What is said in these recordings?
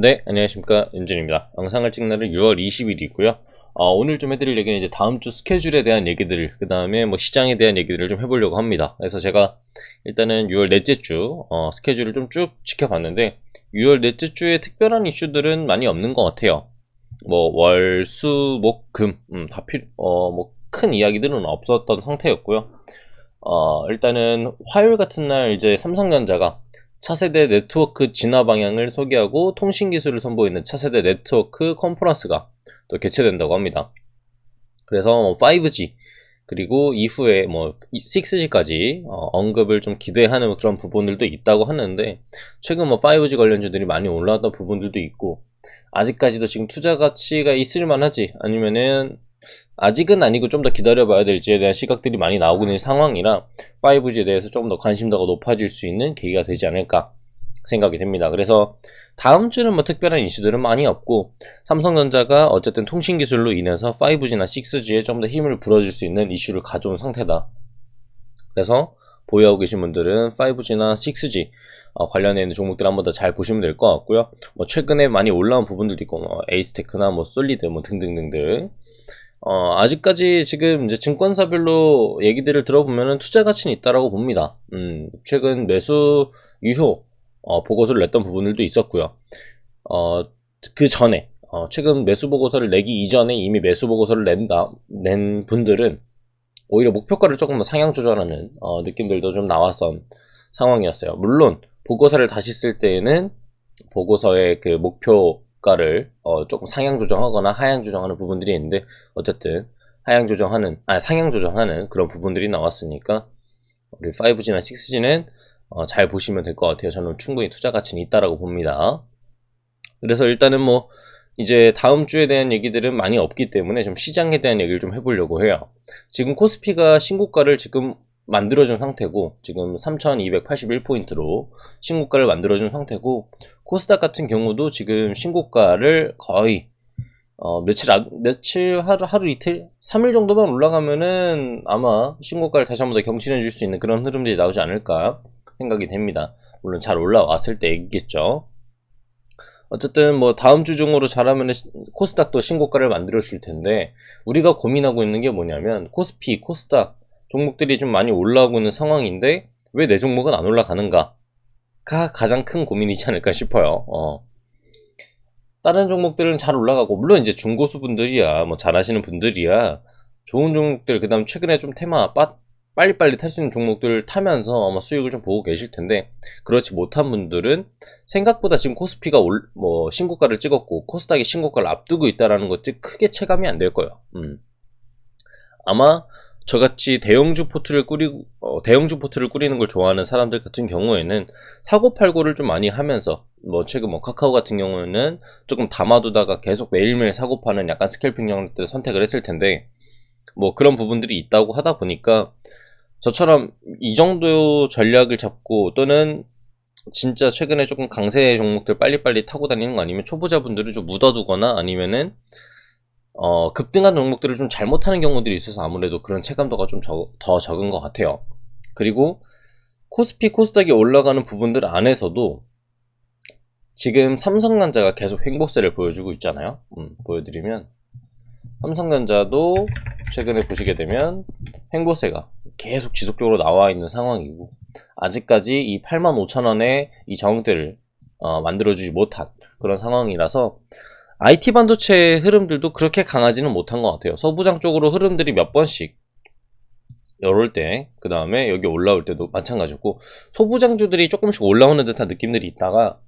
네, 안녕하십니까. 윤준입니다. 영상을 찍는 날은 6월 20일이고요. 오늘 좀 해드릴 얘기는 이제 다음 주 스케줄에 대한 얘기들, 그 다음에 뭐 시장에 대한 얘기들을 좀 해보려고 합니다. 그래서 제가 일단은 6월 넷째 주, 스케줄을 좀 쭉 지켜봤는데, 6월 넷째 주에 특별한 이슈들은 많이 없는 것 같아요. 뭐, 월, 수, 목, 금, 뭐, 큰 이야기들은 없었던 상태였고요. 일단은 화요일 같은 날 이제 삼성전자가 차세대 네트워크 진화 방향을 소개하고 통신 기술을 선보이는 차세대 네트워크 컨퍼런스가 또 개최된다고 합니다. 그래서 뭐 5G 그리고 이후에 뭐 6G까지 언급을 좀 기대하는 그런 부분들도 있다고 하는데, 최근 뭐 5G 관련주들이 많이 올라왔던 부분들도 있고, 아직까지도 지금 투자 가치가 있을 만하지 아니면은 아직은 아니고 좀 더 기다려봐야 될지에 대한 시각들이 많이 나오고 있는 상황이라 5G에 대해서 좀 더 관심도가 높아질 수 있는 계기가 되지 않을까 생각이 됩니다. 그래서 다음 주는 뭐 특별한 이슈들은 많이 없고, 삼성전자가 어쨌든 통신 기술로 인해서 5G나 6G에 좀 더 힘을 불어줄 수 있는 이슈를 가져온 상태다. 그래서 보유하고 계신 분들은 5G나 6G 관련해 있는 종목들 한번 더 잘 보시면 될 것 같고요. 뭐 최근에 많이 올라온 부분들도 있고, 뭐 에이스테크나 뭐 솔리드 뭐 등등등등. 아직까지 지금 이제 증권사별로 얘기들을 들어보면은 투자 가치는 있다라고 봅니다. 최근 매수 유효 보고서를 냈던 부분들도 있었고요. 그 전에 최근 매수 보고서를 내기 이전에 이미 매수 보고서를 낸 분들은 오히려 목표가를 조금 더 상향 조절하는 느낌들도 좀 나왔던 상황이었어요. 물론 보고서를 다시 쓸 때에는 보고서의 그 목표가를 조금 상향 조정하거나 하향 조정하는 부분들이 있는데, 어쨌든 상향 조정하는 그런 부분들이 나왔으니까 우리 5G나 6G는 잘 보시면 될 것 같아요. 저는 충분히 투자 가치는 있다라고 봅니다. 그래서 일단은 뭐 이제 다음 주에 대한 얘기들은 많이 없기 때문에 좀 시장에 대한 얘기를 좀 해보려고 해요. 지금 코스피가 신고가를 지금 만들어준 상태고, 지금 3281포인트로 신고가를 만들어준 상태고, 코스닥 같은 경우도 지금 신고가를 거의 며칠 하루 이틀 3일 정도만 올라가면은 아마 신고가를 다시 한번 더 경신해 줄 수 있는 그런 흐름들이 나오지 않을까 생각이 됩니다. 물론 잘 올라왔을 때 얘기겠죠. 어쨌든 뭐 다음 주 중으로 잘하면 코스닥도 신고가를 만들어 줄 텐데, 우리가 고민하고 있는 게 뭐냐면 코스피, 코스닥 종목들이 좀 많이 올라오고 있는 상황인데 왜 내 종목은 안 올라가는가가 가장 큰 고민이지 않을까 싶어요. 다른 종목들은 잘 올라가고, 물론 이제 중고수 분들이야, 뭐 잘하시는 분들이야 좋은 종목들, 그 다음 최근에 좀 빨리빨리 탈 수 있는 종목들을 타면서 아마 수익을 좀 보고 계실 텐데, 그렇지 못한 분들은 생각보다 지금 코스피가 뭐 신고가를 찍었고 코스닥이 신고가를 앞두고 있다라는 것이 크게 체감이 안 될 거예요. 아마 저같이 대형주 포트를 꾸리는 걸 좋아하는 사람들 같은 경우에는 사고팔고를 좀 많이 하면서, 뭐 최근 뭐 카카오 같은 경우에는 조금 담아두다가 계속 매일매일 사고파는 약간 스캘핑 형태를 선택을 했을 텐데, 뭐 그런 부분들이 있다고 하다 보니까 저처럼 이 정도 전략을 잡고, 또는 진짜 최근에 조금 강세 종목들 빨리빨리 타고 다니는 거 아니면 초보자분들을 좀 묻어두거나 아니면은 급등한 종목들을 좀 잘못하는 경우들이 있어서 아무래도 그런 체감도가 좀 더 적은 것 같아요. 그리고 코스피, 코스닥이 올라가는 부분들 안에서도 지금 삼성전자가 계속 횡보세를 보여주고 있잖아요. 보여드리면 삼성전자도 최근에 보시게 되면 횡보세가 계속 지속적으로 나와 있는 상황이고, 아직까지 이 85,000원의 이 저항대를 만들어주지 못한 그런 상황이라서 IT 반도체의 흐름들도 그렇게 강하지는 못한 것 같아요. 서부장 쪽으로 흐름들이 몇 번씩 열올 때, 그 다음에 여기 올라올 때도 마찬가지고, 소부장주들이 조금씩 올라오는 듯한 느낌들이 있다가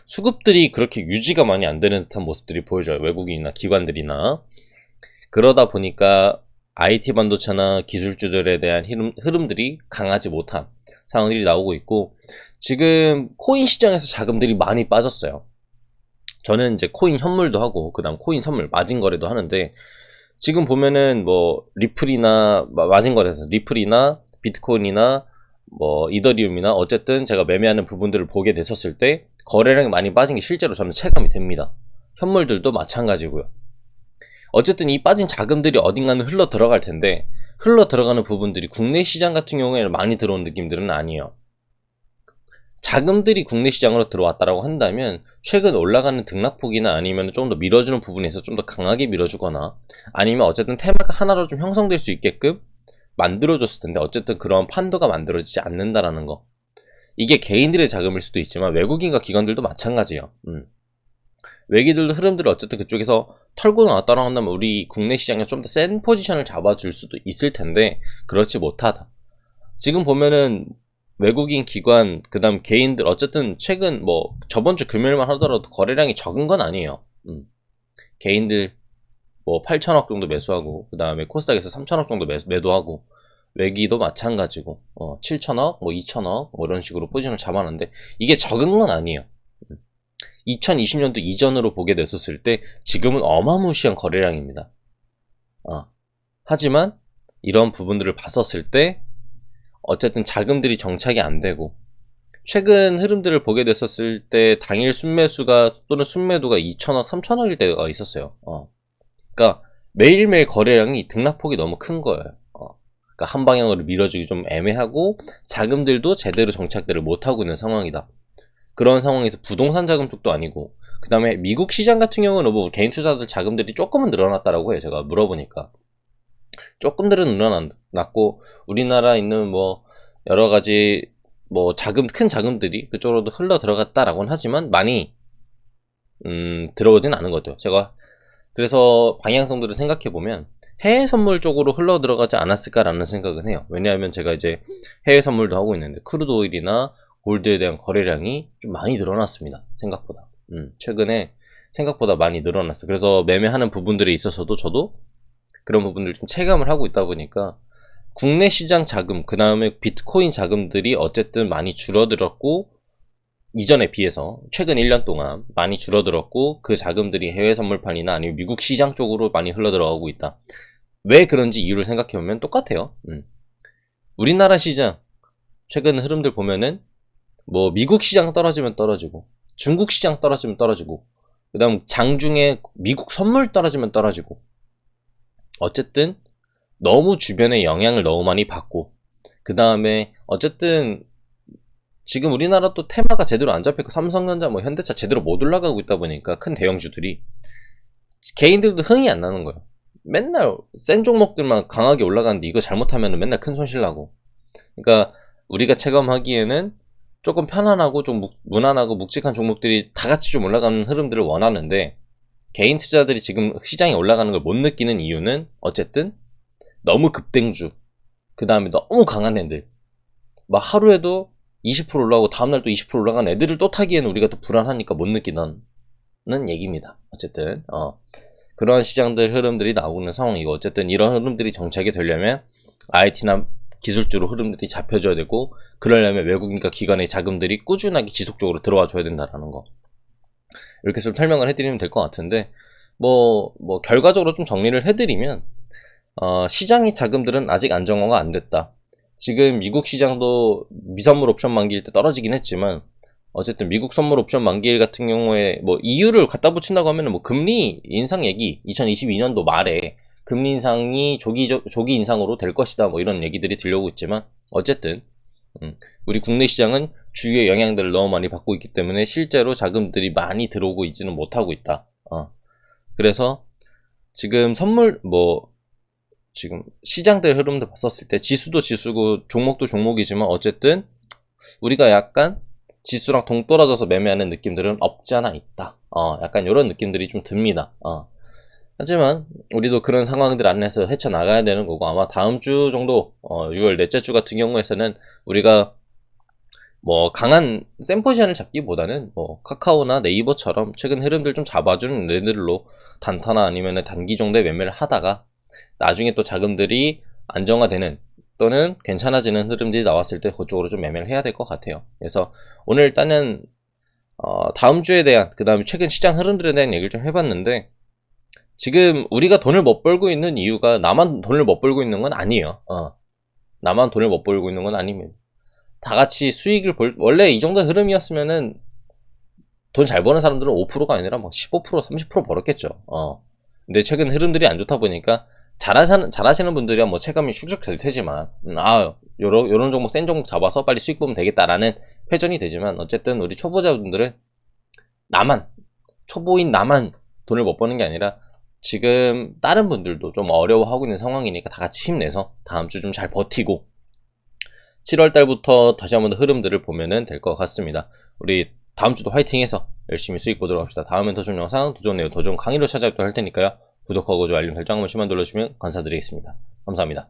수급들이 그렇게 유지가 많이 안 되는 듯한 모습들이 보여져요. 외국인이나 기관들이나. 그러다 보니까 IT 반도체나 기술주들에 대한 흐름들이 강하지 못한 상황들이 나오고 있고, 지금 코인 시장에서 자금들이 많이 빠졌어요. 저는 이제 코인 현물도 하고 그 다음 코인 선물 마진 거래도 하는데, 지금 보면은 뭐 리플이나 마진 거래에서 리플이나 비트코인이나 뭐 이더리움이나 어쨌든 제가 매매하는 부분들을 보게 됐었을 때 거래량이 많이 빠진 게 실제로 저는 체감이 됩니다. 현물들도 마찬가지고요. 어쨌든 이 빠진 자금들이 어딘가는 흘러 들어갈 텐데, 흘러 들어가는 부분들이 국내 시장 같은 경우에는 많이 들어온 느낌들은 아니에요. 자금들이 국내 시장으로 들어왔다라고 한다면 최근 올라가는 등락폭이나 아니면 좀 더 밀어주는 부분에서 좀 더 강하게 밀어주거나 아니면 어쨌든 테마가 하나로 좀 형성될 수 있게끔 만들어줬을 텐데 어쨌든 그런 판도가 만들어지지 않는다라는 거. 이게 개인들의 자금일 수도 있지만 외국인과 기관들도 마찬가지예요. 외기들도 흐름들을 어쨌든 그쪽에서 털고 나왔다라고 한다면 우리 국내 시장에 좀 더 센 포지션을 잡아줄 수도 있을 텐데 그렇지 못하다. 지금 보면은 외국인 기관 그 다음 개인들 어쨌든 최근 뭐 저번주 금요일만 하더라도 거래량이 적은 건 아니에요. 개인들 뭐 8천억 정도 매수하고 그 다음에 코스닥에서 3천억 정도 매도하고 외기도 마찬가지고 7천억 뭐 2천억 뭐 이런 식으로 포지션을 잡아놨는데 이게 적은 건 아니에요. 2020년도 이전으로 보게 됐었을 때 지금은 어마무시한 거래량입니다. 하지만 이런 부분들을 봤었을 때 어쨌든 자금들이 정착이 안 되고 최근 흐름들을 보게 됐었을 때 당일 순매수가 또는 순매도가 2천억, 3천억일 때가 있었어요. 그러니까 매일매일 거래량이 등락폭이 너무 큰 거예요. 그러니까 한 방향으로 밀어주기 좀 애매하고 자금들도 제대로 정착들을 못하고 있는 상황이다. 그런 상황에서 부동산 자금 쪽도 아니고 그 다음에 미국 시장 같은 경우는 뭐 개인 투자들 자금들이 조금은 늘어났다라고 해요. 제가 물어보니까 조금들은 늘어났고 우리나라 있는 뭐 여러 가지 뭐 큰 자금들이 그쪽으로도 흘러 들어갔다라고는 하지만 많이 들어오진 않은 것 같아요. 제가 그래서 방향성들을 생각해 보면 해외 선물 쪽으로 흘러 들어가지 않았을까라는 생각은 해요. 왜냐하면 제가 이제 해외 선물도 하고 있는데 크루드 오일이나 골드에 대한 거래량이 좀 많이 늘어났습니다. 생각보다. 최근에 생각보다 많이 늘어났어요. 그래서 매매하는 부분들에 있어서도 저도 그런 부분들을 좀 체감을 하고 있다 보니까 국내 시장 자금, 그 다음에 비트코인 자금들이 어쨌든 많이 줄어들었고 이전에 비해서 최근 1년 동안 많이 줄어들었고 그 자금들이 해외 선물판이나 아니면 미국 시장 쪽으로 많이 흘러들어가고 있다. 왜 그런지 이유를 생각해보면 똑같아요. 우리나라 시장 최근 흐름들 보면은 뭐 미국 시장 떨어지면 떨어지고 중국 시장 떨어지면 떨어지고 그 다음 장중에 미국 선물 떨어지면 떨어지고 어쨌든 너무 주변에 영향을 너무 많이 받고 그 다음에 어쨌든 지금 우리나라 또 테마가 제대로 안 잡혔고 삼성전자 뭐 현대차 제대로 못 올라가고 있다 보니까 큰 대형주들이 개인들도 흥이 안 나는 거예요. 맨날 센 종목들만 강하게 올라가는데 이거 잘못하면 맨날 큰 손실 나고. 그러니까 우리가 체감하기에는 조금 편안하고 좀 무난하고 묵직한 종목들이 다 같이 좀 올라가는 흐름들을 원하는데 개인 투자들이 지금 시장에 올라가는 걸 못 느끼는 이유는 어쨌든 너무 급등주 그 다음에 너무 강한 애들 막 하루에도 20% 올라가고 다음날 또 20% 올라간 애들을 또 타기에는 우리가 또 불안하니까 못 느끼는 얘기입니다. 어쨌든 그러한 시장들 흐름들이 나오고 있는 상황이고 어쨌든 이런 흐름들이 정착이 되려면 IT나 기술주로 흐름들이 잡혀줘야 되고 그러려면 외국인과 기관의 자금들이 꾸준하게 지속적으로 들어와 줘야 된다라는 거 이렇게 좀 설명을 해드리면 될 것 같은데 뭐 결과적으로 좀 정리를 해드리면 시장의 자금들은 아직 안정화가 안 됐다. 지금 미국 시장도 미선물 옵션 만기일 때 떨어지긴 했지만 어쨌든 미국 선물 옵션 만기일 같은 경우에 뭐 이유를 갖다 붙인다고 하면은 뭐 금리 인상 얘기 2022년도 말에 금리 인상이 조기 인상으로 될 것이다 뭐 이런 얘기들이 들려오고 있지만 어쨌든 우리 국내 시장은 주위의 영향들을 너무 많이 받고 있기 때문에 실제로 자금들이 많이 들어오고 있지는 못하고 있다. 그래서 지금 지금 시장들 흐름도 봤었을 때 지수도 지수고 종목도 종목이지만 어쨌든 우리가 약간 지수랑 동떨어져서 매매하는 느낌들은 없지 않아 있다. 약간 이런 느낌들이 좀 듭니다. 하지만 우리도 그런 상황들 안에서 헤쳐나가야 되는 거고 아마 다음 주 정도 6월 넷째 주 같은 경우에서는 우리가 뭐 강한 센 포지션을 잡기보다는 뭐 카카오나 네이버처럼 최근 흐름들 좀 잡아주는 애들로 단타나 아니면 단기 정도의 매매를 하다가 나중에 또 자금들이 안정화되는 또는 괜찮아지는 흐름들이 나왔을 때 그쪽으로 좀 매매를 해야 될 것 같아요. 그래서 오늘 일단은 다음 주에 대한 그 다음에 최근 시장 흐름들에 대한 얘기를 좀 해봤는데 지금 우리가 돈을 못 벌고 있는 이유가 나만 돈을 못 벌고 있는 건 아니에요. 나만 돈을 못 벌고 있는 건 아니면 다 같이 수익을 원래 이 정도 흐름이었으면은 돈 잘 버는 사람들은 5%가 아니라 막 15%, 30% 벌었겠죠. 근데 최근 흐름들이 안 좋다 보니까 잘하시는 분들이야 뭐 체감이 슉슉 될 테지만 요런 종목 센 종목 잡아서 빨리 수익 보면 되겠다라는 회전이 되지만 어쨌든 우리 초보자분들은 초보인 나만 돈을 못 버는 게 아니라 지금 다른 분들도 좀 어려워하고 있는 상황이니까 다 같이 힘내서 다음 주 좀 잘 버티고 7월 달부터 다시 한번 더 흐름들을 보면은 될 것 같습니다. 우리 다음 주도 화이팅해서 열심히 수익 보도록 합시다. 다음엔 더 좋은 영상, 더 좋은 내용, 더 좋은 강의로 찾아뵙도록 할 테니까요. 구독하고 좋아요, 알림 설정 한 번씩만 눌러주시면 감사드리겠습니다. 감사합니다.